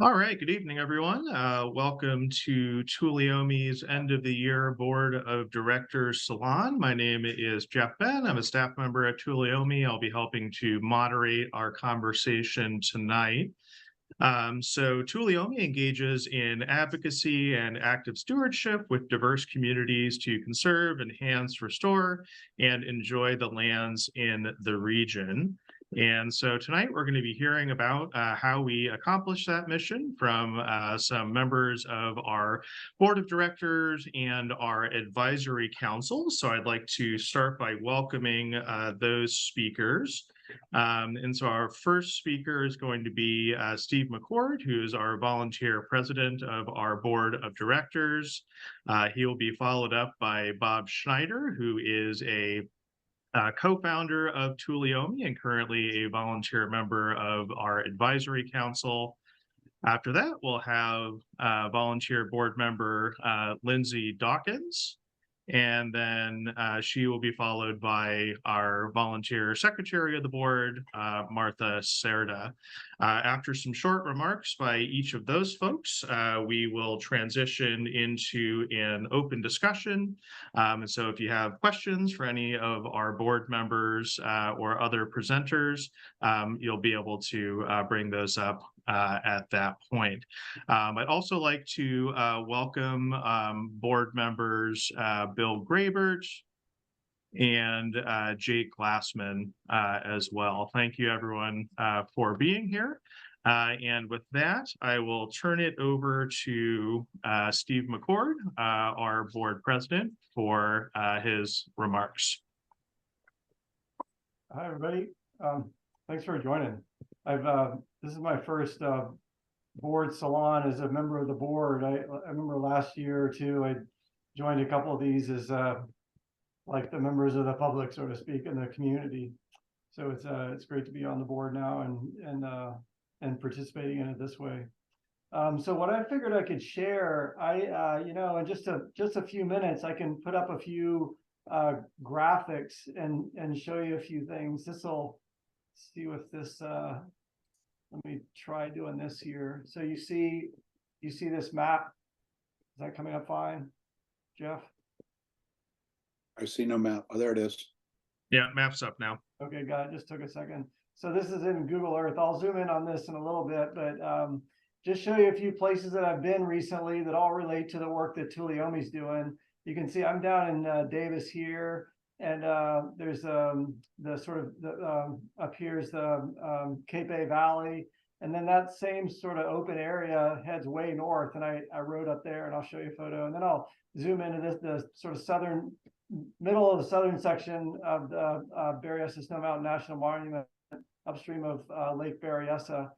All right, good evening, everyone. Welcome to Tulliome's end of the year Board of Directors Salon. My name is Jeff Ben. I'm a staff member at Tulliome. I'll be helping to moderate our conversation tonight. So Tulliome engages in advocacy and active stewardship with diverse communities to conserve, enhance, restore, and enjoy the lands in the region. And so tonight we're going to be hearing about how we accomplish that mission from some members of our board of directors and our advisory council. So I'd like to start by welcoming those speakers. And so our first speaker is going to be Steve McCord, who is our volunteer president of our board of directors. He will be followed up by Bob Schneider, who is a co-founder of Tulliome and currently a volunteer member of our advisory council. After that, we'll have volunteer board member Lindsay Dawkins. And then she will be followed by our volunteer secretary of the board, Martha Serda. After some short remarks by each of those folks, we will transition into an open discussion. And so if you have questions for any of our board members or other presenters, you'll be able to bring those up at that point. I'd also like to welcome board members Bill Grabert and Jake Glassman as well. Thank you, everyone, for being here. And with that, I will turn it over to Steve McCord, our board president, for his remarks. Hi, everybody. Thanks for joining. This is my first board salon as a member of the board. I remember last year or two, I joined a couple of these as like the members of the public, so to speak, in the community. So it's great to be on the board now and participating in it this way. So what I figured I could share, in just a few minutes, I can put up a few graphics and show you a few things. This will see if this. Let me try doing this here. So you see this map. Is that coming up fine, Jeff? I see no map. Oh, there it is. Yeah, map's up now. Okay, got it. Just took a second. So this is in Google Earth. I'll zoom in on this in a little bit, but just show you a few places that I've been recently that all relate to the work that Tulliome's doing. You can see I'm down in Davis here, and there's the sort of up here is the Cape Bay Valley, and then that same sort of open area heads way north, and I rode up there, and I'll show you a photo, and then I'll zoom into the sort of middle of the southern section of the Berryessa Snow Mountain National Monument upstream of Lake Berryessa.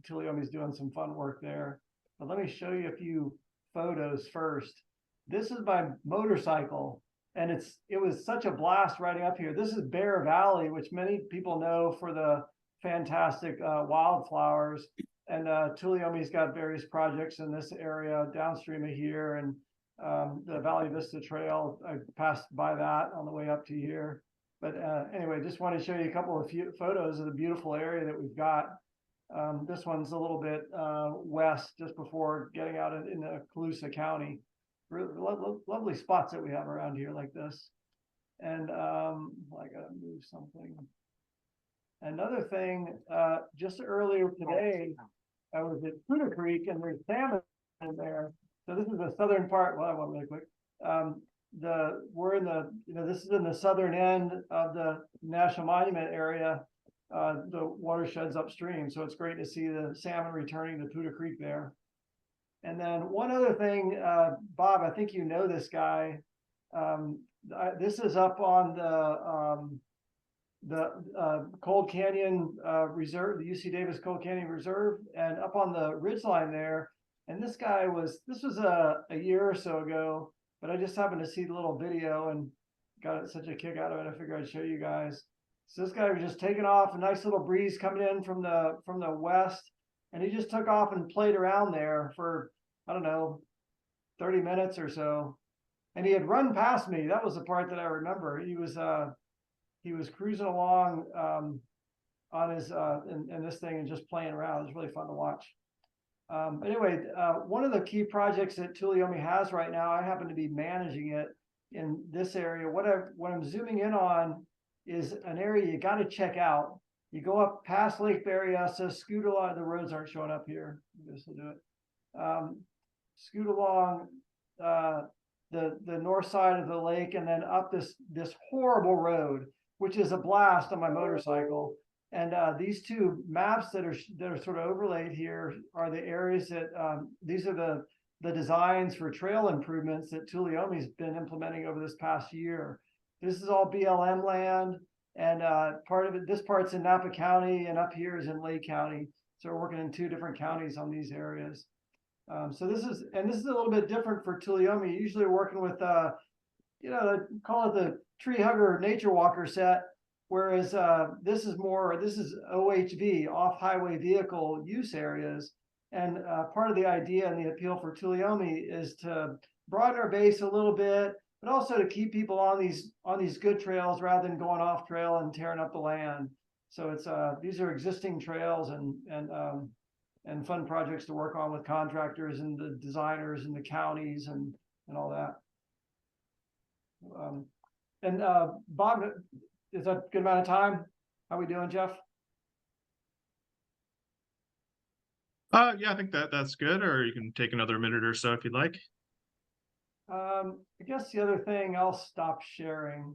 Tulliome's doing some fun work there. But let me show you a few photos first. This is my motorcycle, and it was such a blast riding up here. This is Bear Valley, which many people know for the fantastic wildflowers. And Tulliome's got various projects in this area downstream of here, and the Valley Vista Trail. I passed by that on the way up to here. But anyway, just want to show you a couple of photos of the beautiful area that we've got. This one's a little bit west, just before getting out into Colusa County. Really lovely spots that we have around here like this. And I gotta move something. Another thing, just earlier today, I was at Poudre Creek, and there's salmon in there. So this is the southern part. Well, I went really quick. We're in the, this is in the southern end of the National Monument area, the watersheds upstream. So it's great to see the salmon returning to Poudre Creek there. And then one other thing, Bob, I think you know this guy. This is up on the Cold Canyon Reserve, the UC Davis Cold Canyon Reserve, and up on the ridgeline there. And this was a year or so ago, but I just happened to see the little video and got such a kick out of it. I figured I'd show you guys. So this guy was just taking off, a nice little breeze coming in from the west. And he just took off and played around there for, I don't know, 30 minutes or so. And he had run past me. That was the part that I remember. He was cruising along on his in this thing and just playing around. It was really fun to watch. Anyway, one of the key projects that Tuolumne has right now, I happen to be managing it in this area. What I'm zooming in on is an area you got to check out. You go up past Lake Berryessa, scoot along. The roads aren't showing up here. This will do it. Scoot along the north side of the lake, and then up this horrible road, which is a blast on my motorcycle. And these two maps that are sort of overlaid here are the areas that these are the designs for trail improvements that Tuolumne's been implementing over this past year. This is all BLM land, and part of it, this part's in Napa County, and up here is in Lake County. So we're working in 2 different counties on these areas. So this is a little bit different for Tuolumne. Usually working with call it the tree hugger nature walker set. Whereas this is OHV, off-highway vehicle use areas. And part of the idea and the appeal for Tuolumne is to broaden our base a little bit, but also to keep people on these good trails rather than going off trail and tearing up the land. So it's these are existing trails and fun projects to work on with contractors and the designers and the counties and all that. Bob, is that a good amount of time? How we doing, Jeff? Yeah, I think that's good, or you can take another minute or so if you'd like. I guess the other thing, I'll stop sharing.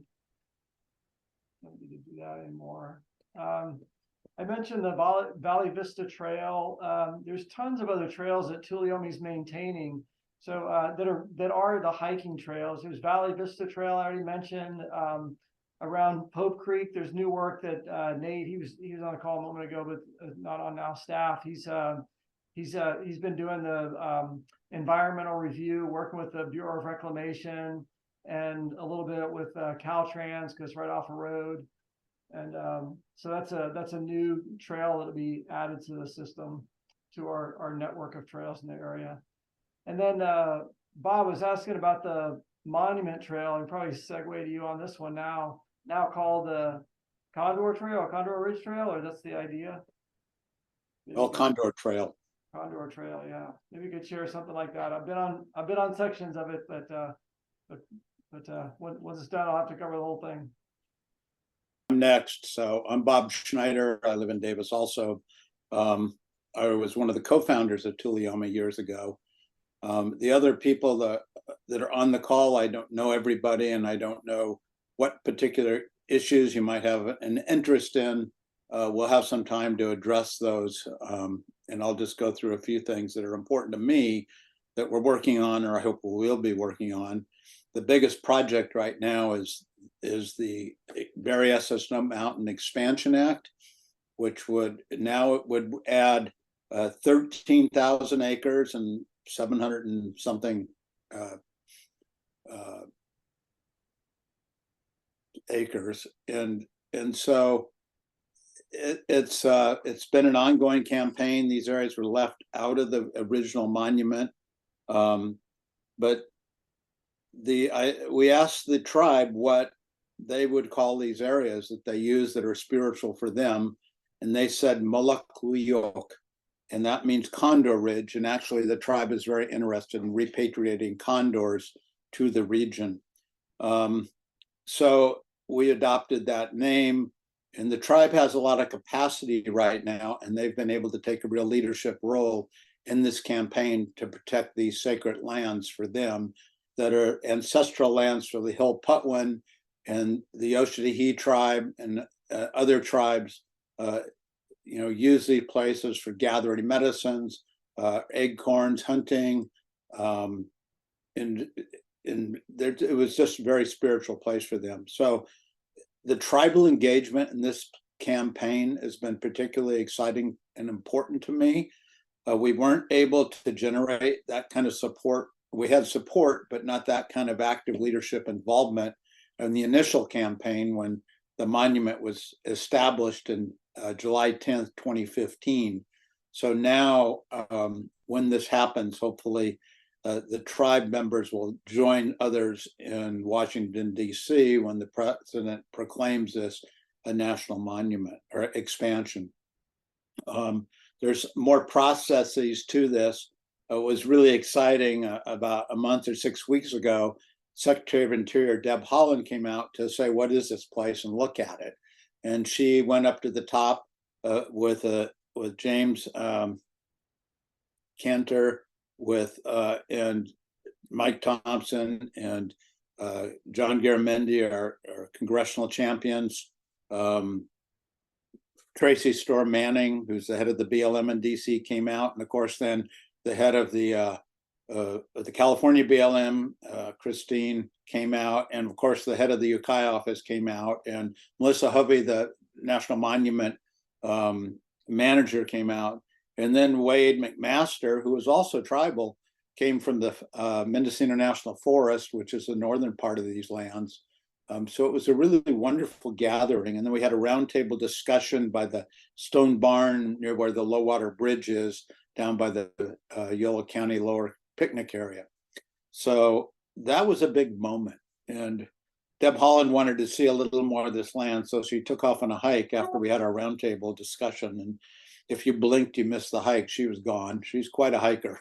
Don't need to do that anymore. I mentioned the Valley Vista Trail. There's tons of other trails that Tuolumne's maintaining. So that are the hiking trails. There's Valley Vista Trail, I already mentioned. Around Pope Creek, there's new work that Nate, he was on a call a moment ago, but not on now staff. He's been doing the environmental review, working with the Bureau of Reclamation, and a little bit with Caltrans, because right off a road. And so that's a new trail that'll be added to the system, to our network of trails in the area. And then Bob was asking about the Monument Trail, and probably segue to you on this one now called the Condor Trail, Condor Ridge Trail, or that's the idea? Oh, Condor Trail. Condor Trail, yeah. Maybe you could share something like that. I've been on sections of it, but once it's done, I'll have to cover the whole thing. I'm next. So I'm Bob Schneider. I live in Davis also. I was one of the co-founders of Tuolumne years ago. The other people that are on the call, I don't know everybody, and I don't know what particular issues you might have an interest in. We'll have some time to address those, and I'll just go through a few things that are important to me that we're working on, or I hope we will be working on. The biggest project right now is the Berryessa Snow Mountain Expansion Act, which would add 13,000 acres and 700 and something acres, and so it's been an ongoing campaign. These areas were left out of the original monument, but we asked the tribe what they would call these areas that they use that are spiritual for them, and they said Molokuyok, and that means Condor Ridge. And actually, the tribe is very interested in repatriating condors to the region. So we adopted that name, and the tribe has a lot of capacity right now, and they've been able to take a real leadership role in this campaign to protect these sacred lands for them that are ancestral lands for the Hill Putwin and the Oshadihi tribe and other tribes. Use these places for gathering medicines, acorns, hunting, and it was just a very spiritual place for them. So the tribal engagement in this campaign has been particularly exciting and important to me. We weren't able to generate that kind of support. We had support, but not that kind of active leadership involvement in the initial campaign when the monument was established in July 10th, 2015. So now, when this happens, hopefully the tribe members will join others in Washington, D.C. when the president proclaims this a national monument or expansion. there's more processes to this. It was really exciting. About a month or 6 weeks ago, Secretary of Interior Deb Haaland came out to say, what is this place, and look at it. And she went up to the top with James Cantor, and Mike Thompson and John Garamendi, our congressional champions. Tracy Storr Manning, who's the head of the BLM in DC, came out, and of course, then the head of the California BLM, Christine, came out, and of course, the head of the Ukiah office came out, and Melissa Hovey, the National Monument manager, came out, and then Wade McMaster, who was also tribal, came from the Mendocino National Forest, which is the northern part of these lands. So it was a really wonderful gathering. And then we had a roundtable discussion by the stone barn near where the low water bridge is, down by the Yolo County Lower picnic area. So that was a big moment. And Deb Haaland wanted to see a little more of this land. So she took off on a hike after we had our roundtable discussion. And if you blinked, you missed the hike. She was gone. She's quite a hiker.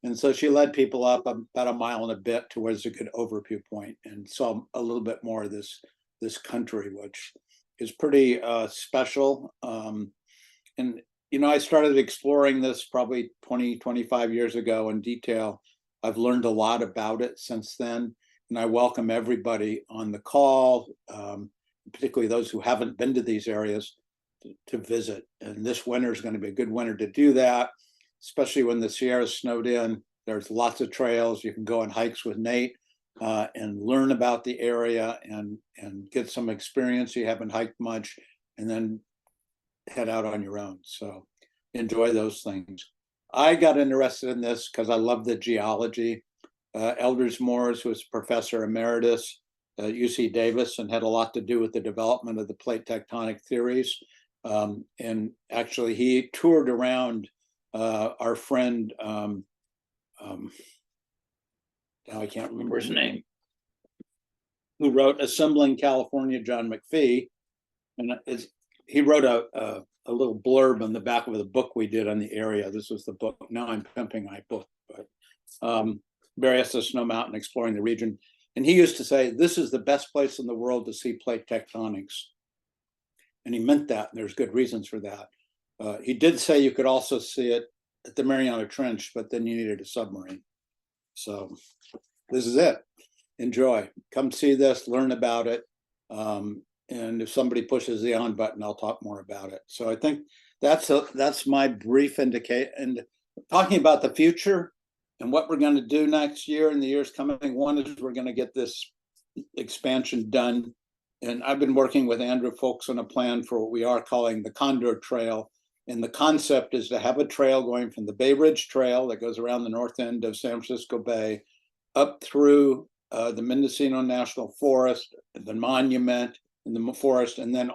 And so she led people up about a mile and a bit to where there's a good overview point, and saw a little bit more of this country, which is pretty special. And, I started exploring this probably 20, 25 years ago in detail. I've learned a lot about it since then. And I welcome everybody on the call, particularly those who haven't been to these areas, to visit. And this winter is going to be a good winter to do that, especially when the Sierra's snowed in. There's lots of trails. You can go on hikes with Nate and learn about the area and get some experience. You haven't hiked much, and then head out on your own. So enjoy those things. I got interested in this because I love the geology. Eldridge Moores, who was professor emeritus at UC Davis and had a lot to do with the development of the plate tectonic theories. And actually, he toured around our friend, now I can't remember his name, who wrote Assembling California, John McPhee. And he wrote a little blurb on the back of the book we did on the area. This was the book. Now I'm pimping my book, but Berryessa Snow Mountain, Exploring the Region. And he used to say, this is the best place in the world to see plate tectonics. And he meant that, and there's good reasons for that. He did say you could also see it at the Mariana Trench, but then you needed a submarine. So this is it. Enjoy. Come see this, learn about it. And if somebody pushes the on button, I'll talk more about it. So I think that's my brief indicate. And talking about the future and what we're going to do next year and the years coming, one is we're going to get this expansion done. And I've been working with Andrew Folks on a plan for what we are calling the Condor Trail. And the concept is to have a trail going from the Bay Ridge Trail that goes around the north end of San Francisco Bay up through the Mendocino National Forest, the Monument in the forest, and then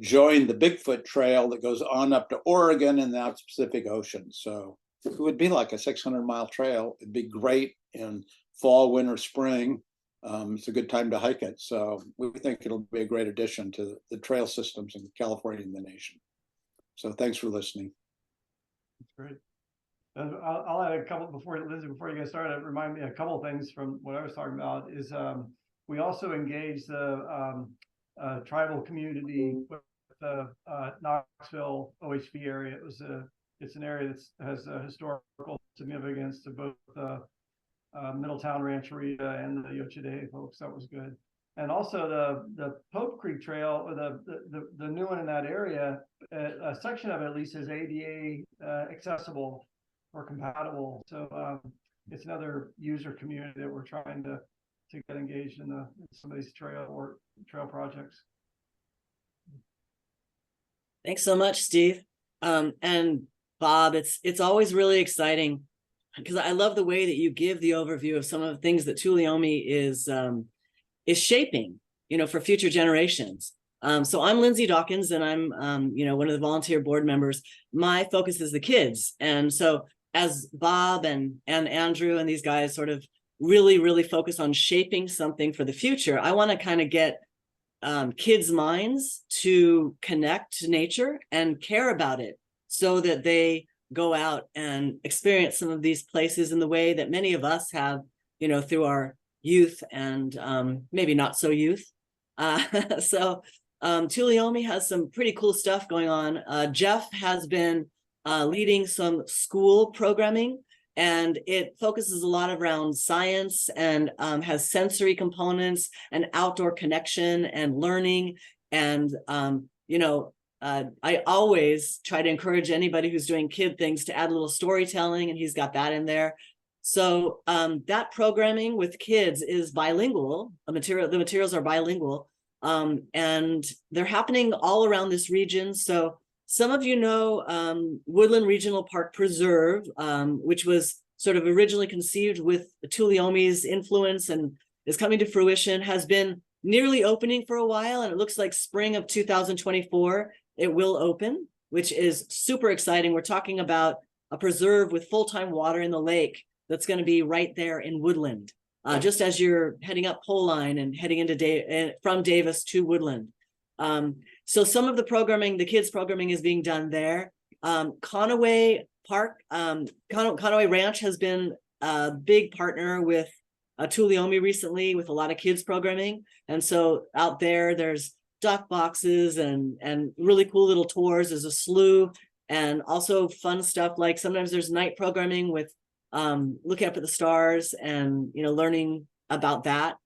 join the Bigfoot Trail that goes on up to Oregon and the Pacific Ocean. So it would be like a 600-mile trail. It'd be great in fall, winter, spring. It's a good time to hike it. So we think it'll be a great addition to the trail systems in California and the nation. So thanks for listening. That's great. I'll add a couple before you get started. Remind me a couple of things from what I was talking about is we also engaged the tribal community with the Knoxville OHV area. It's an area that has a historical significance to both Middletown Rancheria and the Yochidee folks. That was good. And also the Pope Creek Trail, or the new one in that area, a section of it at least is ADA accessible or compatible. So it's another user community that we're trying to get engaged in some of these trail projects. Thanks so much, Steve. And Bob, it's always really exciting because I love the way that you give the overview of some of the things that Tuolumne is shaping, for future generations. So I'm Lindsay Dawkins, and I'm, one of the volunteer board members. My focus is the kids. And so as Bob and Andrew and these guys sort of really, really focus on shaping something for the future, I want to kind of get kids' minds to connect to nature and care about it so that they go out and experience some of these places in the way that many of us have, you know, through our youth and maybe not so youth. So Tuolumne has some pretty cool stuff going on. Jeff has been leading some school programming, and it focuses a lot around science and has sensory components and outdoor connection and learning. And, you know, I always try to encourage anybody who's doing kid things to add a little storytelling, and he's got that in there. So that programming with kids is bilingual. The materials are bilingual, and they're happening all around this region. So some of you know Woodland Regional Park Preserve, which was sort of originally conceived with Tuolumne's influence and is coming to fruition, has been nearly opening for a while, and it looks like spring of 2024 it will open, which is super exciting. We're talking about a preserve with full-time water in the lake that's going to be right there in Woodland, just as you're heading up Pole Line and heading into from Davis to Woodland. So some of the programming, the kids programming, is being done there. Conaway Park, Conaway Ranch has been a big partner with Tuolumne recently with a lot of kids programming. And so out there, there's duck boxes and really cool little tours. There's a slough, and also fun stuff like sometimes there's night programming with looking up at the stars and, you know, learning about that.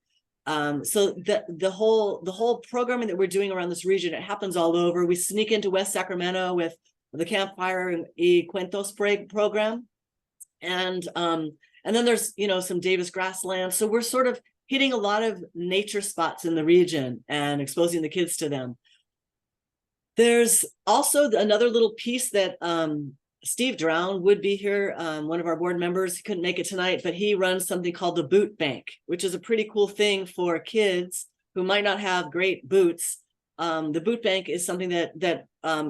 So the whole programming that we're doing around this region, it happens all over. We sneak into West Sacramento with the Campfire y Cuentos program, and then there's, you know, some Davis grasslands. So we're sort of hitting a lot of nature spots in the region and exposing the kids to them. There's also another little piece that Steve Drown would be here, one of our board members. He couldn't make it tonight, but he runs something called the Boot Bank, which is a pretty cool thing for kids who might not have great boots. The Boot Bank is something that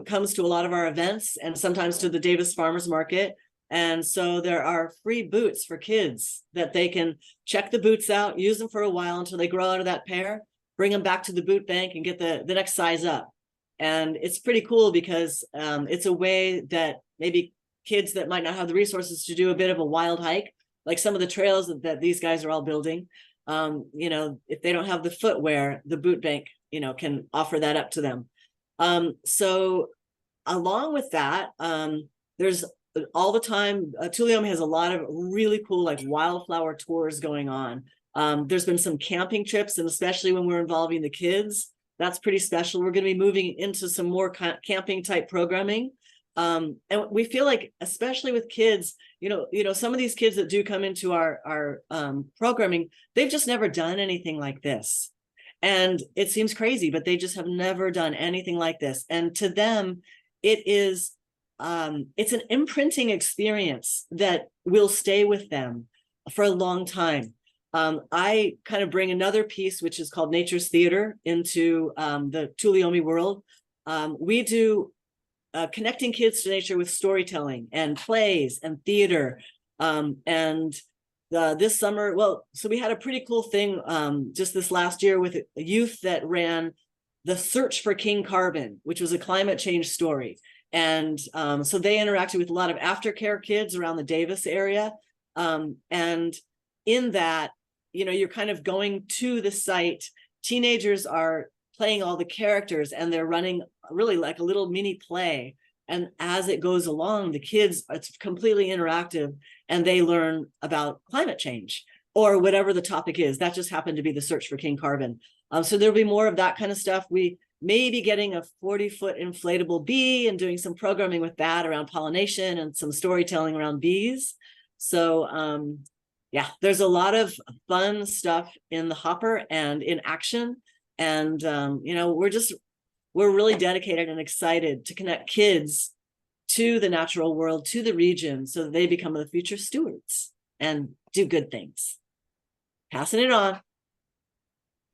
comes to a lot of our events and sometimes to the Davis Farmers Market. And so there are free boots for kids that they can check the boots out, use them for a while until they grow out of that pair, bring them back to the boot bank and get the next size up. And it's pretty cool because it's a way that maybe kids that might not have the resources to do a bit of a wild hike, like some of the trails that these guys are all building, you know, if they don't have the footwear, the boot bank, you know, can offer that up to them. So along with that, there's all the time, Tuolumne has a lot of really cool like wildflower tours going on. There's been some camping trips, and especially when we're involving the kids, that's pretty special. We're going to be moving into some more camping type programming. And we feel like, especially with kids, you know, some of these kids that do come into our programming, they've just never done anything like this. And it seems crazy, but they just have never done anything like this. And to them, it is, it's an imprinting experience that will stay with them for a long time. I kind of bring another piece, which is called Nature's Theater, into the Tuolumne world. We do connecting kids to nature with storytelling and plays and theater. And this summer, well, so we had a pretty cool thing just this last year with a youth that ran the Search for King Carbon, which was a climate change story. And so they interacted with a lot of aftercare kids around the Davis area. And in that, you know, you're kind of going to the site. Teenagers are playing all the characters and they're running really like a little mini play. And as it goes along, the kids, it's completely interactive and they learn about climate change or whatever the topic is. That just happened to be the Search for King Carbon. So there'll be more of that kind of stuff. We may be getting a 40-foot inflatable bee and doing some programming with that around pollination and some storytelling around bees. So yeah, there's a lot of fun stuff in the hopper and in action. And, you know, we're really dedicated and excited to connect kids to the natural world, to the region, so that they become the future stewards and do good things. Passing it on.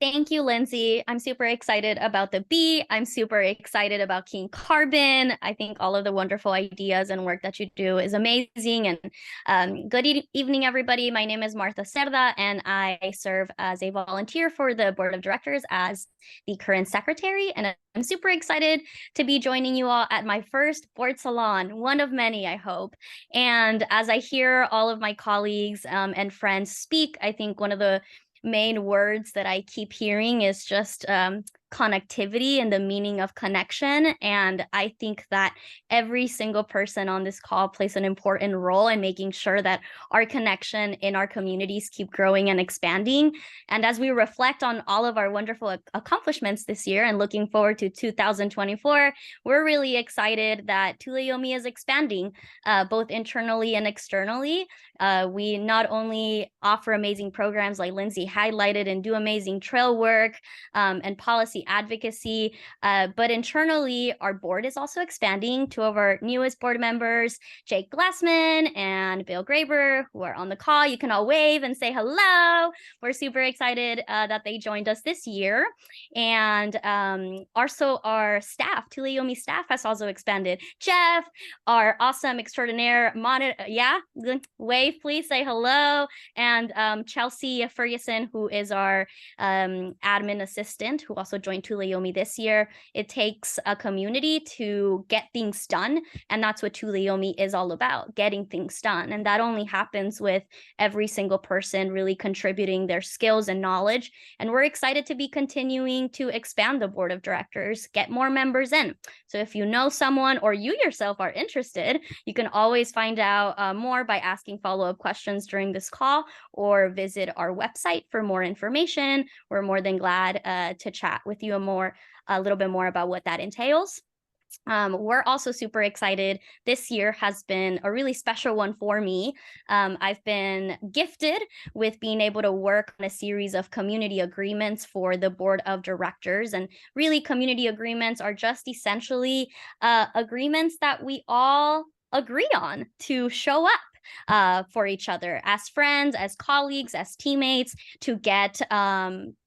Thank you, Lindsay. I'm super excited about the bee. I'm super excited about King Carbon. I think all of the wonderful ideas and work that you do is amazing. And good evening, everybody. My name is Martha Cerda, and I serve as a volunteer for the board of directors as the current secretary. And I'm super excited to be joining you all at my first board salon, one of many, I hope. And as I hear all of my colleagues and friends speak, I think one of the main words that I keep hearing is just connectivity and the meaning of connection. And I think that every single person on this call plays an important role in making sure that our connection in our communities keep growing and expanding. And as we reflect on all of our wonderful accomplishments this year and looking forward to 2024, we're really excited that Tuleomi is expanding both internally and externally. We not only offer amazing programs like Lindsay highlighted and do amazing trail work and policy advocacy, but internally, our board is also expanding. Two of our newest board members, Jake Glassman and Bill Graber, who are on the call. You can all wave and say hello. We're super excited that they joined us this year. And also our staff, Tuleomi staff has also expanded. Jeff, our awesome extraordinaire monitor, wave, please say hello. And Chelsea Ferguson, who is our admin assistant, who also joined Tuleomi this year. It takes a community to get things done, and that's what Tuleomi is all about, getting things done. And that only happens with every single person really contributing their skills and knowledge. And we're excited to be continuing to expand the board of directors, get more members in. So if you know someone or you yourself are interested, you can always find out more by asking follow-up questions during this call or visit our website for more information. We're more than glad to chat with you a little bit more about what that entails. We're also super excited. This year has been a really special one for me. I've been gifted with being able to work on a series of community agreements for the board of directors. And really, community agreements are just essentially agreements that we all agree on to show up for each other as friends, as colleagues, as teammates, to get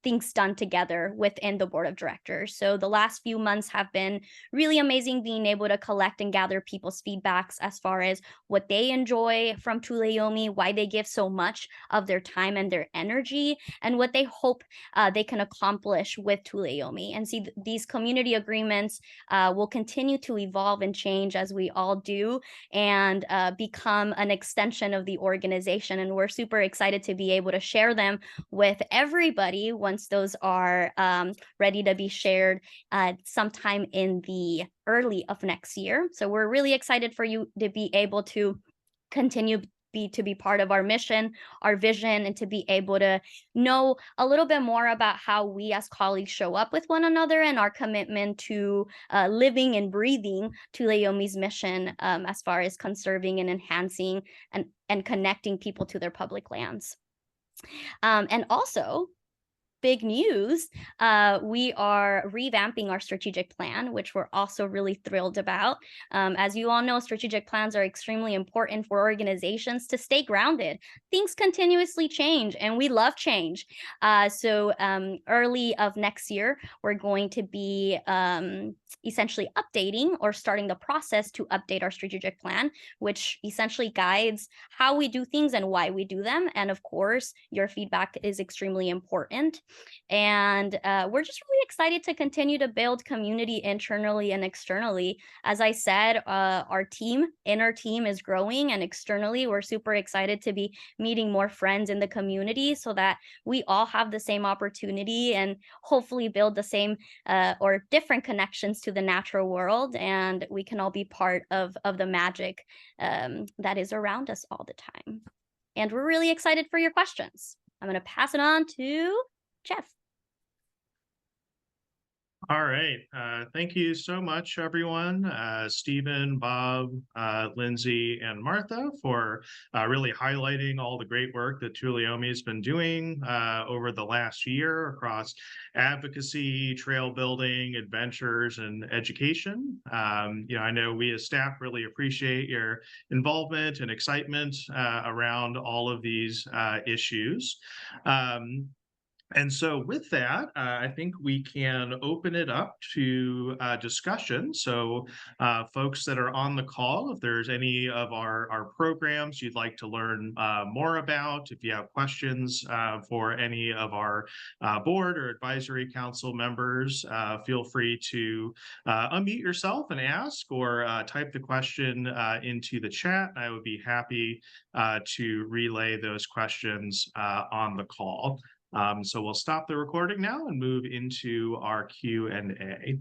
things done together within the board of directors. So the last few months have been really amazing, being able to collect and gather people's feedbacks as far as what they enjoy from Tuleomi, why they give so much of their time and their energy, and what they hope they can accomplish with Tuleomi. And see, these community agreements will continue to evolve and change as we all do, and become an extension of the organization. And we're super excited to be able to share them with everybody once those are ready to be shared sometime in the early of next year. So we're really excited for you to be able to continue to be part of our mission, our vision, and to be able to know a little bit more about how we as colleagues show up with one another and our commitment to living and breathing Tuleomi's mission as far as conserving and enhancing and connecting people to their public lands. And also, big news, we are revamping our strategic plan, which we're also really thrilled about. As you all know, strategic plans are extremely important for organizations to stay grounded. Things continuously change, and we love change. So early of next year, we're going to be essentially updating or starting the process to update our strategic plan, which essentially guides how we do things and why we do them. And of course, your feedback is extremely important. And we're just really excited to continue to build community internally and externally. As I said, our inner team is growing, and externally, we're super excited to be meeting more friends in the community so that we all have the same opportunity and hopefully build the same or different connections to the natural world, and we can all be part of the magic that is around us all the time. And we're really excited for your questions. I'm going to pass it on to Jeff. All right. Thank you so much, everyone. Stephen, Bob, Lindsay, and Martha for really highlighting all the great work that Tuleomi has been doing over the last year across advocacy, trail building, adventures, and education. I know we as staff really appreciate your involvement and excitement around all of these issues. And so with that, I think we can open it up to discussion. So folks that are on the call, if there's any of our programs you'd like to learn more about, if you have questions for any of our board or advisory council members, feel free to unmute yourself and ask, or type the question into the chat. I would be happy to relay those questions on the call. So we'll stop the recording now and move into our Q&A.